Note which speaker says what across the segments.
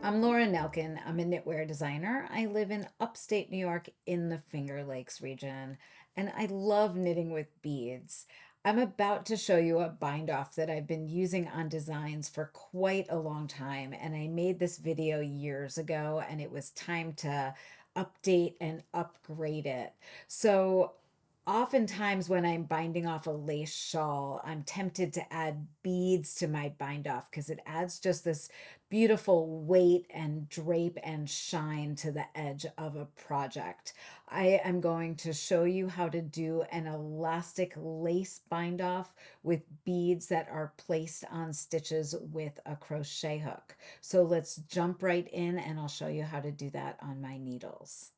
Speaker 1: I'm Laura Nelkin. I'm a knitwear designer. I live in upstate New York in the Finger Lakes region, and I love knitting with beads. I'm about to show you a bind off that I've been using on designs for quite a long time, and I made this video years ago, and it was time to update and upgrade it. So oftentimes, when I'm binding off a lace shawl, I'm tempted to add beads to my bind off because it adds just this beautiful weight and drape and shine to the edge of a project. I am going to show you how to do an elastic lace bind off with beads that are placed on stitches with a crochet hook. So let's jump right in and I'll show you how to do that on my needles.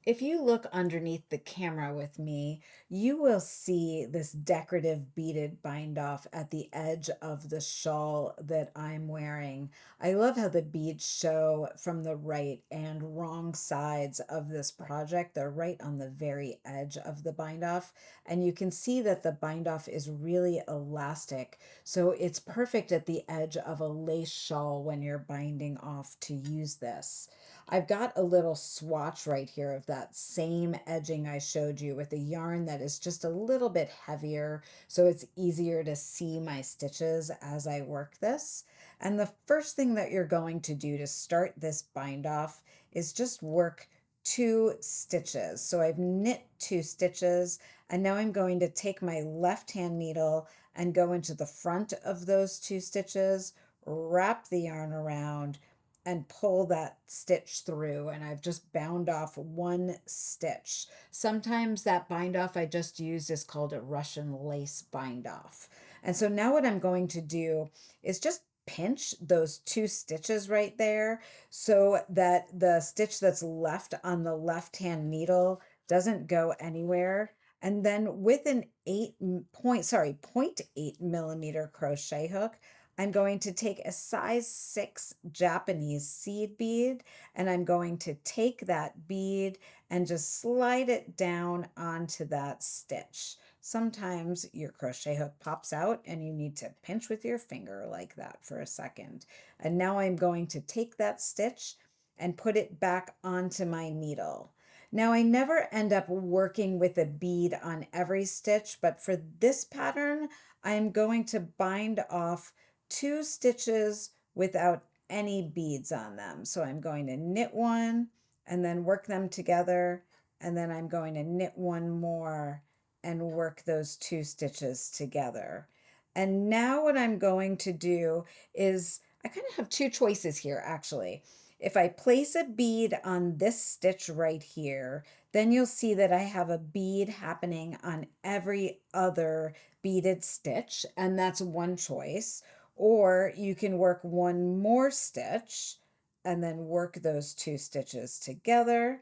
Speaker 1: If you look underneath the camera with me, you will see this decorative beaded bind off at the edge of the shawl that I'm wearing. I love how the beads show from the right and wrong sides of this project. They're right on the very edge of the bind off, and you can see that the bind off is really elastic. So it's perfect at the edge of a lace shawl when you're binding off to use this. I've got a little swatch right here of that same edging I showed you with a yarn that is just a little bit heavier, so it's easier to see my stitches as I work this. And the first thing that you're going to do to start this bind off is just work 2 stitches. So I've knit 2 stitches, and now I'm going to take my left hand needle and go into the front of those 2 stitches, wrap the yarn around, and pull that stitch through, and I've just bound off 1 stitch. Sometimes that bind off I just used is called a Russian lace bind off. And so now what I'm going to do is just pinch those 2 stitches right there so that the stitch that's left on the left hand needle doesn't go anywhere. And then with an 0.8 millimeter crochet hook, I'm going to take a size 6 Japanese seed bead, and I'm going to take that bead and just slide it down onto that stitch. Sometimes your crochet hook pops out and you need to pinch with your finger like that for a second. And now I'm going to take that stitch and put it back onto my needle. Now I never end up working with a bead on every stitch, but for this pattern, I'm going to bind off 2 stitches without any beads on them. So I'm going to knit one and then work them together, and then I'm going to knit one more and work those 2 stitches together. And now what I'm going to do is I kind of have 2 choices here actually. If I place a bead on this stitch right here, then you'll see that I have a bead happening on every other beaded stitch, and that's one choice. Or you can work one more stitch and then work those 2 stitches together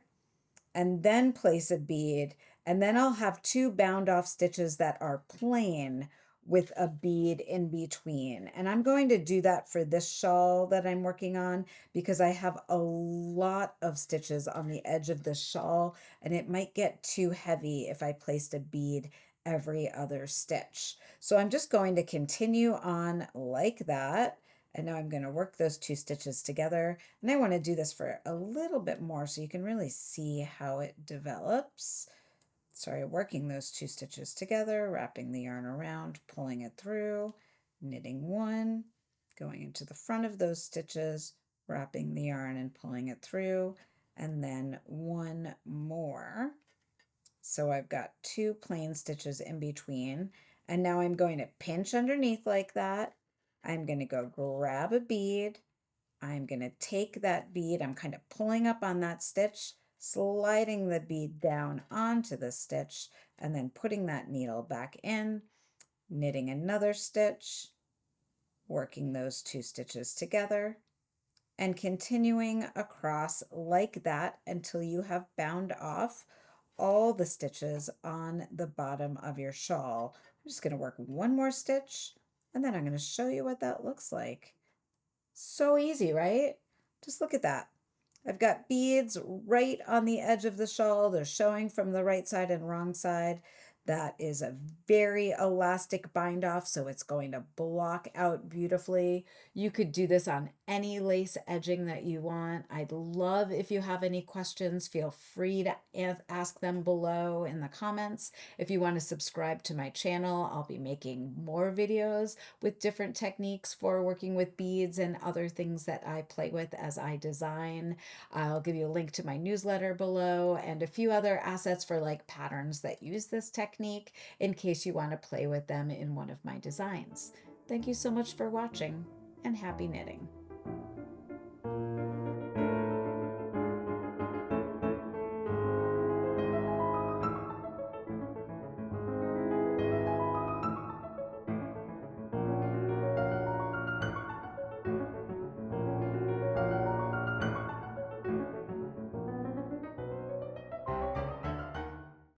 Speaker 1: and then place a bead. And then I'll have 2 bound off stitches that are plain with a bead in between. And I'm going to do that for this shawl that I'm working on because I have a lot of stitches on the edge of the shawl, and it might get too heavy if I placed a bead every other stitch. So I'm just going to continue on like that. And now I'm going to work those 2 stitches together. And I want to do this for a little bit more so you can really see how it develops. Sorry, working those 2 stitches together, wrapping the yarn around, pulling it through, knitting one, going into the front of those stitches, wrapping the yarn and pulling it through, and then one more. So I've got 2 plain stitches in between, and now I'm going to pinch underneath like that. I'm going to go grab a bead. I'm going to take that bead. I'm kind of pulling up on that stitch, sliding the bead down onto the stitch, and then putting that needle back in, knitting another stitch, working those 2 stitches together, and continuing across like that until you have bound off all the stitches on the bottom of your shawl. I'm just going to work one more stitch, and then I'm going to show you what that looks like. So easy, right? Just look at that. I've got beads right on the edge of the shawl. They're showing from the right side and wrong side. That is a very elastic bind off, so it's going to block out beautifully. You could do this on any lace edging that you want. I'd love if you have any questions, feel free to ask them below in the comments. If you want to subscribe to my channel, I'll be making more videos with different techniques for working with beads and other things that I play with as I design. I'll give you a link to my newsletter below and a few other assets for like patterns that use this technique in case you want to play with them in one of my designs. Thank you so much for watching, and happy knitting.